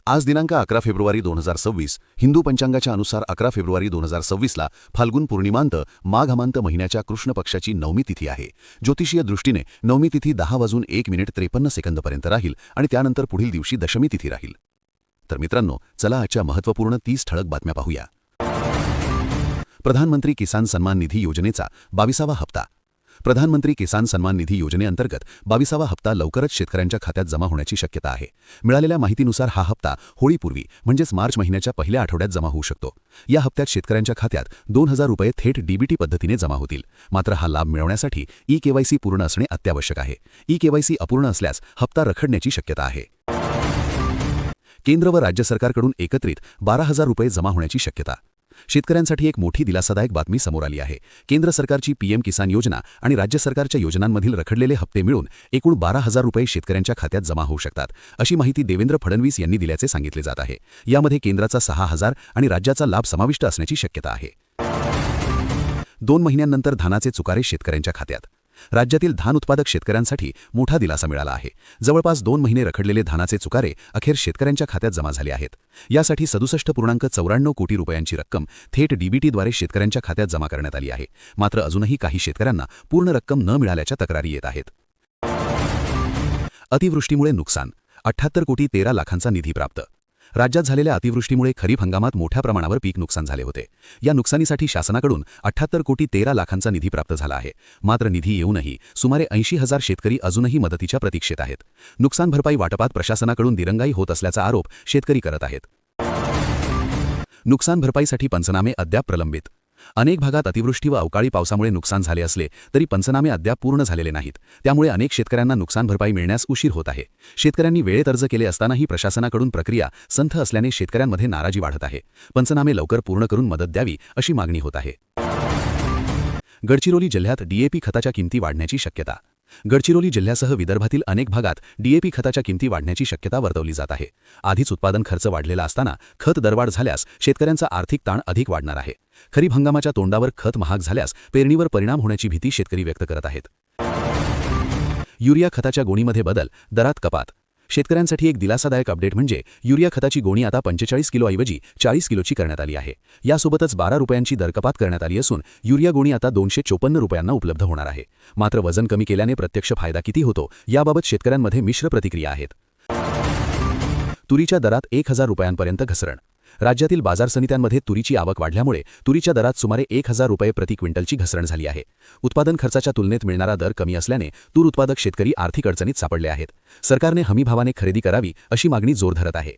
आज दिनांक 11 फेब्रुवारी 2026 हिंदू पंचांगाच्या अनुसार 11 फेब्रुवारी 2026ला फाल्गुन पूर्णिमांत माघमांत महिन्याच्या कृष्ण पक्षाची नवमी तिथी आहे। ज्योतिषीय दृष्टीने नवमी तिथी 10:01:53 पर्यंत राहील आणि त्यानंतर पुढील दिवशी दशमी तिथी राहील। तर मित्रांनो, चला आजच्या महत्त्वपूर्ण 30 ठळक बातम्या पाहूया। प्रधानमंत्री किसान सन्मान निधी योजनेचा 22वा हप्ता। प्रधानमंत्री किसान सन्मान निधी योजनेअंतर्गत 22वा हप्ता लवकरच शेतकऱ्यांच्या खात्यात जमा होण्याची शक्यता आहे। मिळालेल्या माहितीनुसार हा हप्ता होळीपूर्वी म्हणजेच मार्च महिन्याच्या पहिल्या आठवड्यात जमा होऊ शकतो। या हप्त्यात शेतकऱ्यांच्या खात्यात 2000 रुपये थेट डीबीटी पद्धतीने जमा होतील। मात्र हा लाभ मिळवण्यासाठी ई-केवायसी पूर्ण असणे अत्यावश्यक आहे। ई-केवायसी अपूर्ण असल्यास हप्ता रखडण्याची शक्यता आहे। केंद्र व राज्य सरकारकडून एकत्रित 12,000 रुपये जमा होण्याची शक्यता। शेतकऱ्यांसाठी एक मोठी दिलासादायक बातमी समोर आली आहे। केंद्र सरकारची पीएम किसान योजना आणि राज्य सरकारच्या योजनांमधील रखडलेले हप्ते मिळून एकूण 12,000 रुपये शेतकऱ्यांच्या खात्यात जमा होऊ शकतात, अशी माहिती देवेंद्र फडणवीस यांनी दिल्याचे सांगितले जात आहे। यामध्ये केंद्राचा 6,000 आणि राज्याचा लाभ समाविष्ट असण्याची शक्यता आहे। 2 महिन्यांनंतर धानाचे चुकारे शेतकऱ्यांच्या खात्यात। राज्यातील धान उत्पादक शेतकऱ्यांसाठी मोठा दिलासा मिळाला आहे। जवळपास 2 महिने रखडलेले धानाचे चुकारे अखेर शेतकऱ्यांच्या खात्यात जमा झाले आहेत। यासाठी 67.94 कोटी रुपयांची रक्कम थेट डीबीटीद्वारे शेतकऱ्यांच्या खात्यात जमा करण्यात आली आहे। मात्र अजूनही काही शेतकऱ्यांना पूर्ण रक्कम न मिळाल्याच्या तक्रारी येत आहेत। अतिवृष्टीमुळे नुकसान, 78,13,00,000चा निधी प्राप्त। राज्यात झालेल्या अतिवृष्टीमुळे खरीप हंगामात मोठ्या प्रमाणावर पीक नुकसान झाले होते। या नुकसानीसाठी शासनाकडून 78,13,00,000चा निधी प्राप्त झाला आहे। मात्र निधी येऊनही सुमारे 80,000 शेतकरी अजूनही मदतीच्या प्रतीक्षेत आहेत। नुकसान भरपाई वाटपात प्रशासनाकडून दिरंगाई होत असल्याचा आरोप शेतकरी करत आहेत। नुकसान भरपाईसाठी पंचनामे अद्याप प्रलंबित। अनेक भागात अतिवृष्टी व अवकाळी पावसामुळे नुकसान झाले असले तरी पंचनामे अद्याप पूर्ण झालेले नाहीत। त्यामुळे अनेक शेतकऱ्यांना नुकसान भरपाई मिळण्यास उशीर होत आहे। शेतकऱ्यांनी वेळेत अर्ज केले असतानाही प्रशासनाकडून प्रक्रिया संथ असल्याने शेतकऱ्यांमध्ये नाराजी वाढत आहे। पंचनामे लवकर पूर्ण करून मदत द्यावी अशी मागणी होत आहे। गडचिरोली जिल्ह्यात डीएपी खताच्या किमती वाढण्याची शक्यता। गडचिरोली जिल्ह्यासह विदर्भातील अनेक भागात डीएपी खताच्या किमती वाढण्याची शक्यता वर्तवली जात आहे। आधीच उत्पादन खर्च वाढलेला असताना खत दरवाढ झाल्यास शेतकऱ्यांचा आर्थिक ताण अधिक वाढणार आहे। खरीप हंगामाच्या तोंडावर खत महाग झाल्यास पेरणीवर परिणाम होण्याची भीती शेतकरी व्यक्त करत आहेत। युरिया खताच्या गोणीमध्ये बदल, दरात कपात। शेतकऱ्यांसाठी एक दिलासादायक अपडेट म्हणजे युरिया खताची गोणी आता 45 किलोऐवजी 40 किलोची करण्यात आली आहे। यासोबतच 12 रुपयांची दरकपात करण्यात आली असून युरिया गोणी आता 254 रुपयांना उपलब्ध होणार आहे। मात्र वजन कमी केल्याने प्रत्यक्ष फायदा किती होतो याबाबत शेतकऱ्यांमध्ये मिश्र प्रतिक्रिया आहेत। तुरीच्या दरात 1,000 रुपयांपर्यंत घसरण। राज्यातील बाजार समित्यांमध्ये तुरीची आवक वाढल्यामुळे तुरीच्या दरात सुमारे 1,000 रुपये प्रति क्विंटलची घसरण झाली आहे। उत्पादन खर्चाच्या तुलनेत मिळणारा दर कमी असल्याने तूर उत्पादक शेतकरी आर्थिक अडचणीत सापडले आहेत। सरकारने हमीभावाने खरेदी करावी अशी मागणी जोर धरत आहे।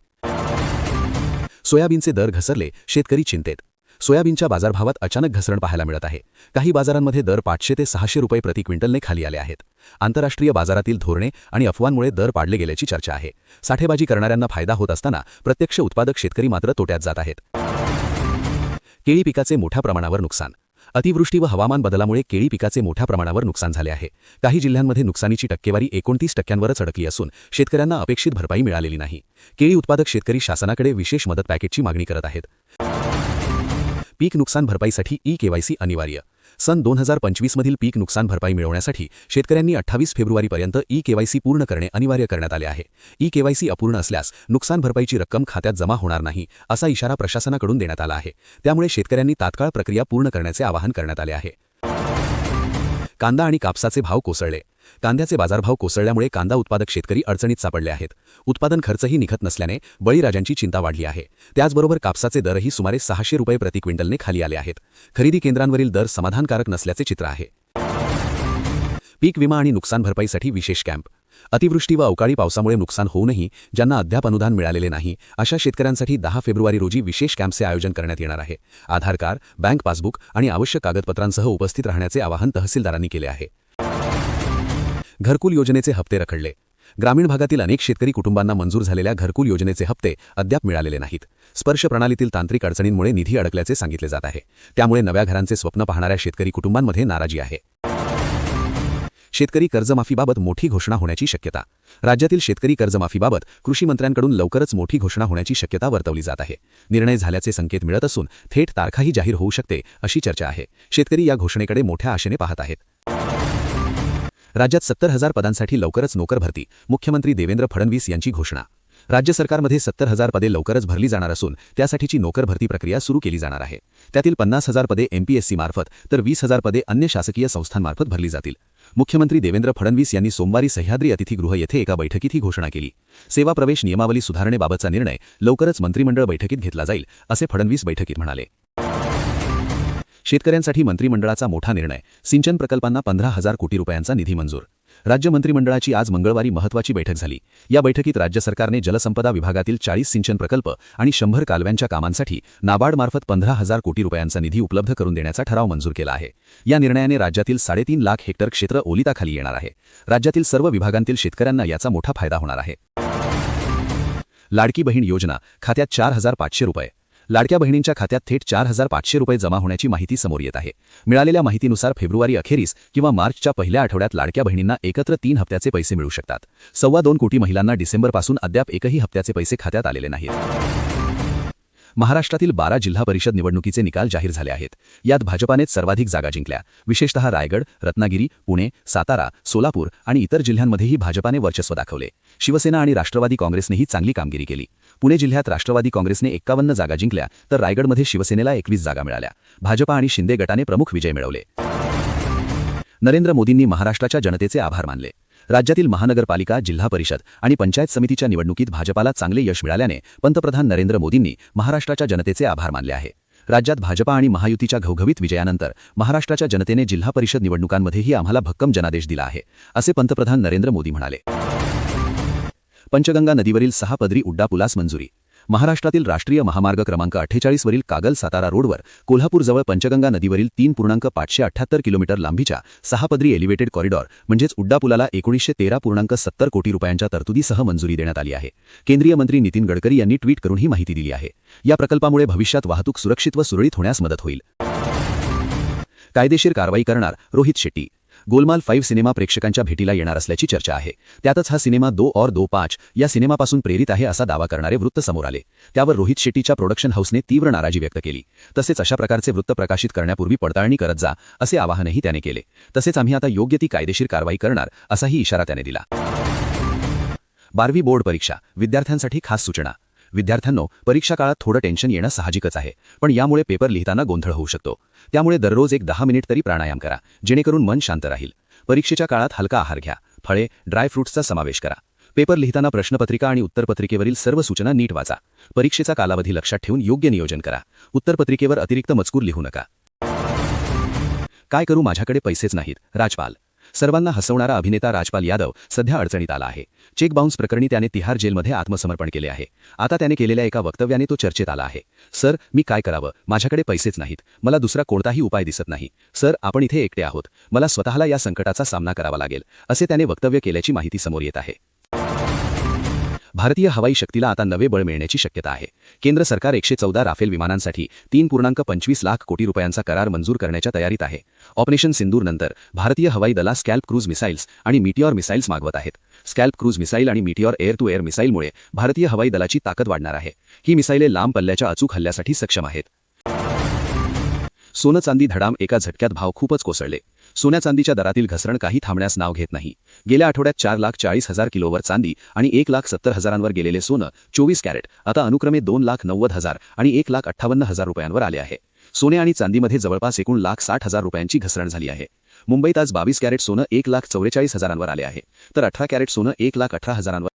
सोयाबीनचे दर घसरले, शेतकरी चिंतेत। सोयाबीनच्या बाजारभावात अचानक घसरण पाहायला मिळत आहे। काही बाजारांमध्ये दर 500 ते 600 रुपये प्रति क्विंटलने खाली आले आहेत। आंतरराष्ट्रीय बाजारातील धोरणे आणि अफवांमुळे दर पाडले गेल्याची चर्चा आहे। साठेबाजी करणाऱ्यांना फायदा होत असताना प्रत्यक्ष उत्पादक शेतकरी मात्र तोट्यात जात आहेत। केळी पिकाचे मोठ्या प्रमाणावर नुकसान। अतिवृष्टी व हवामान बदलामुळे केळी पिकाचे मोठ्या प्रमाणावर नुकसान झाले आहे। काही जिल्ह्यांमध्ये नुकसानीची टक्केवारी 29%वरच अडकली असून शेतकऱ्यांना अपेक्षित भरपाई मिळालेली नाही। केळी उत्पादक शेतकरी शासनाकडे विशेष मदत पॅकेजची मागणी करत आहेत। पीक नुकसान भरपाईसाठी ई-केवायसी अनिवार्य। सन 2025 मधील पीक नुकसान भरपाई मिळवण्यासाठी शेतकऱ्यांनी 28 फेब्रुवारीपर्यंत ई-केवायसी पूर्ण करणे अनिवार्य करण्यात आले आहे। ई-केवायसी अपूर्ण असल्यास नुकसान भरपाईची रक्कम खात्यात जमा होणार नाही असा इशारा प्रशासनाकडून देण्यात आला आहे। त्यामुळे शेतकऱ्यांनी तात्काळ प्रक्रिया पूर्ण करण्याचे आवाहन करण्यात आले आहे। कांदा आणि कापसाचे भाव कोसळले। कांद्याचे बाजारभाव कोसळल्यामुळे कांदा उत्पादक शेतकरी अडचणीत सापडले आहेत। उत्पादन खर्चही निघत नसल्याने बळीराजांची चिंता वाढली आहे। त्याचबरोबर कापसाचे दरही सुमारे 600 रुपये प्रति क्विंटलने खाली आले आहेत। खरेदी केंद्रांवरील दर समाधानकारक नसल्याचे चित्र आहे। पीक विमा आणि नुकसान भरपाईसाठी विशेष कॅम्प। अतिवृष्टी व अवकाळी पावसामुळे नुकसान होऊनही ज्यांना अद्याप अनुदान मिळालेले नाही अशा शेतकऱ्यांसाठी 10 फेब्रुवारी रोजी विशेष कॅम्पचे आयोजन करण्यात येणार आहे। आधार कार्ड, बँक पासबुक आणि आवश्यक कागदपत्रांसह उपस्थित राहण्याचे आवाहन तहसीलदारांनी केले आहे। घरकुल योजनेचे हप्ते रखडले। ग्रामीण भागातील अनेक शेतकरी कुटुंबांना मंजूर झालेल्या घरकुल योजनेचे हप्ते अद्याप मिळालेले नाहीत। स्पर्श प्रणालीतील तांत्रिक अडचणींमुळे निधी अडकल्याचे सांगितले जात आहे। त्यामुळे नव्या घरांचे स्वप्न पाहणाऱ्या शेतकरी कुटुंबांमध्ये नाराजी आहे। शेतकरी कर्जमाफीबाबत मोठी घोषणा होण्याची शक्यता। राज्यातील शेतकरी कर्जमाफीबाबत कृषी मंत्र्यांकडून लवकरच मोठी घोषणा होण्याची शक्यता वर्तवली जात आहे। निर्णय झाल्याचे संकेत मिळत असून थेट तारखाही जाहीर होऊ शकते अशी चर्चा आहे। शेतकरी या घोषणेकडे मोठ्या आशेने पाहत आहेत। राज्यात 70,000 पदांसाठी लवकरच नोकर भरती, मुख्यमंत्री देवेंद्र फडणवीस यांची घोषणा। राज्य सरकारमध्ये 70,000 पदे लवकरच भरली जाणार असून त्यासाठीची नोकर भरती प्रक्रिया सुरू केली जाणार आहे। त्यातील 50,000 पदे MPSC मार्फत तर 20,000 पदे अन्य शासकीय संस्थांमार्फत भरली जातील। मुख्यमंत्री देवेंद्र फडणवीस यांनी सोमवारी सह्याद्री अतिथीगृह येथे एका बैठकीत ही घोषणा केली। सेवा प्रवेश नियमावली सुधारणेबाबतचा निर्णय लवकरच मंत्रिमंडळ बैठकीत घेतला जाईल, असे फडणवीस बैठकीत म्हणाले। शेतकऱ्यांसाठी मंत्रिमंडळाचा मोठा निर्णय, सिंचन प्रकल्पांना 15,000 कोटी रुपयांचा निधी मंजूर। राज्य मंत्रिमंडळाची आज मंगळवारी महत्त्वाची बैठक झाली। या बैठकीत राज्य सरकारने जलसंपदा विभागातील 40 सिंचन प्रकल्प आणि 100 कालव्यांच्या कामांसाठी नाबार्डमार्फत 15,000 कोटी रुपयांचा निधी उपलब्ध करून देण्याचा ठराव मंजूर केला आहे। या निर्णयाने राज्यातील 3.5 लाख हेक्टर क्षेत्र ओलिताखाली येणार आहे। राज्यातील सर्व विभागांतील शेतकऱ्यांना याचा मोठा फायदा होणार आहे। लाडकी बहीण योजना, खात्यात 4,500 रुपये। लाडक्या बहिणींच्या खात्यात थेट 4,500 रुपये जमा होण्याची माहिती समोर येत आहे। मिळालेल्या माहितीनुसार फेब्रुवारी अखेरीस किंवा मार्चच्या पहिल्या आठवड्यात लाडक्या बहिणींना एकत्र 3 हप्त्याचे पैसे मिळू शकतात। 2.25 कोटी महिलांना डिसेंबरपासून अद्याप एकही हप्त्याचे पैसे खात्यात आलेले नाहीत। महाराष्ट्रातील 12 जिल्हा परिषद निवडणुकीचे निकाल जाहीर झाले आहेत। यात भाजपानेच सर्वाधिक जागा जिंकल्या। विशेषतः रायगड, रत्नागिरी, पुणे, सातारा, सोलापूर आणि इतर जिल्ह्यांमध्येही भाजपाने वर्चस्व दाखवले। शिवसेना आणि राष्ट्रवादी काँग्रेसनेही चांगली कामगिरी केली। पुणे जिल्ह्यात राष्ट्रवादी काँग्रेसने 51 जागा जिंकल्या तर रायगडमध्ये शिवसेनेला 21 जागा मिळाल्या। भाजपा आणि शिंदे गटाने प्रमुख विजय मिळवले। नरेंद्र मोदींनी महाराष्ट्राच्या जनतेचे आभार मानले। राज्यातील महानगरपालिका, जिल्हा परिषद आणि पंचायत समितीच्या निवडणुकीत भाजपाला चांगले यश मिळाल्याने पंतप्रधान नरेंद्र मोदींनी महाराष्ट्राच्या जनतेचे आभार मानले आहे। राज्यात भाजपा आणि महायुतीच्या घवघवीत विजयानंतर महाराष्ट्राच्या जनतेने जिल्हा परिषद निवडणुकांमध्येही आम्हाला भक्कम जनादेश दिला आहे, असे पंतप्रधान नरेंद्र मोदी म्हणाले। पंचगंगा नदीवरील 6 पदरी उड्डापुलास मंजुरी। महाराष्ट्रातील राष्ट्रीय महामार्ग क्रमांक 48 वरील कागल सातारा रोडवर कोल्हापूरजवळ पंचगंगा नदीवरील 3.578 किलोमीटर लांबीच्या 6 पदरी एलिव्हेटेड कॉरिडॉर म्हणजेच उड्डापुलाला 1913.70 कोटी रुपयांच्या तरतुदीसह मंजुरी देण्यात आली आहे। केंद्रीय मंत्री नितीन गडकरी यांनी ट्विट करून ही माहिती दिली आहे। या प्रकल्पामुळे भविष्यात वाहतूक सुरक्षित व सुरळीत होण्यास मदत होईल। कायदेशीर कारवाई करणार रोहित शेट्टी। गोलमाल 5 सिनेमा प्रेक्षकांच्या भेटीला येणार असल्याची चर्चा आहे। त्यातच हा सिनेमा 2 और 2 5 या सिनेमापासून प्रेरित आहे असा दावा करणारे वृत्त समोर आले। त्यावर रोहित शेट्टीच्या प्रोडक्शन हाऊसने तीव्र नाराजी व्यक्त केली। तसेच अशा प्रकारचे वृत्त प्रकाशित करण्यापूर्वी पडताळणी करत जा, असे आवाहनही त्याने केले। तसेच आम्ही आता योग्य ती कायदेशीर कारवाई करणार असाही इशारा त्याने दिला। 12वी बोर्ड परीक्षा, विद्यार्थ्यांसाठी खास सूचना। विद्यार्थ्यांनो, परीक्षा काळात थोडं टेन्शन येणं साहजिकच आहे, पण यामुळे पेपर लिहिताना गोंधळ होऊ शकतो। त्यामुळे दररोज एक 10 मिनिट तरी प्राणायाम करा, जेणेकरून मन शांत राहील। परीक्षेच्या काळात हलका आहार घ्या, फळे, ड्राय फ्रूट्सचा समावेश करा। पेपर लिहिताना प्रश्नपत्रिका आणि उत्तरपत्रिकेवरील सर्व सूचना नीट वाचा। परीक्षेचा कालावधी लक्षात ठेवून योग्य नियोजन करा। उत्तरपत्रिकेवर अतिरिक्त मजकूर लिहू नका। काय करू, माझ्याकडे पैसेच नाहीत, राजपाल। सर्वांना हसवणारा अभिनेता राजपाल यादव सध्या अडचणीत आला आहे। चेक बाउन्स प्रकरणी त्याने तिहार जेलमध्ये आत्मसमर्पण केले आहे। आता त्याने केलेल्या एका वक्तव्याने तो चर्चेत आला आहे। सर, मी काय करावं, माझ्याकडे पैसेच नाहीत, मला दुसरा कोणताही उपाय दिसत नाही। सर, आपण इथे एकटे आहोत, मला स्वतःला या संकटाचा सामना करावा लागेल, असे त्याने वक्तव्य केल्याची माहिती समोर येत आहे। भारतीय हवाई शक्तीला आता नवे बळ मिळण्याची शक्यता आहे। केंद्र सरकार 114 राफेल विमानांसाठी 3.25 लाख कोटी रुपयांचा करार मंजूर करण्याच्या तयारीत आहे। ऑपरेशन सिंदूर नंतर भारतीय हवाई दला स्कॅल्प क्रूज मिसाइल्स आणि मीटिऑर मिसाइल्स मागवत आहेत। स्कॅल्प क्रूज मिसाइल आणि मीटिऑर एअर टू एअर मिसाइलमुळे भारतीय हवाई दलाची ताकद वाढणार आहे। ही मिसाइले लांब पल्ल्याच्या अचूक हल्ल्यासाठी सक्षम आहेत। सोनं चांदी धडाम, एका झटक्यात भाव खूपच कोसळले। सोन्या चांदीच्या दरातील घसरण काही थांबण्यास नाव घेत नाही। गेल्या आठवड्यात 4,40,000 किलोवर चांदी आणि 1,70,000 गेलेले सोनं 24 कॅरेट आता अनुक्रमे 2,90,000 आणि 1,58,000 रुपयांवर आले आहे। सोने आणि चांदीमध्ये जवळपास एकूण 1,60,000 रुपयांची घसरण झाली आहे। मुंबईत आज 22 कॅरेट सोनं 1,44,000 आले आहे, तर 18 कॅरेट सोनं 1,18,000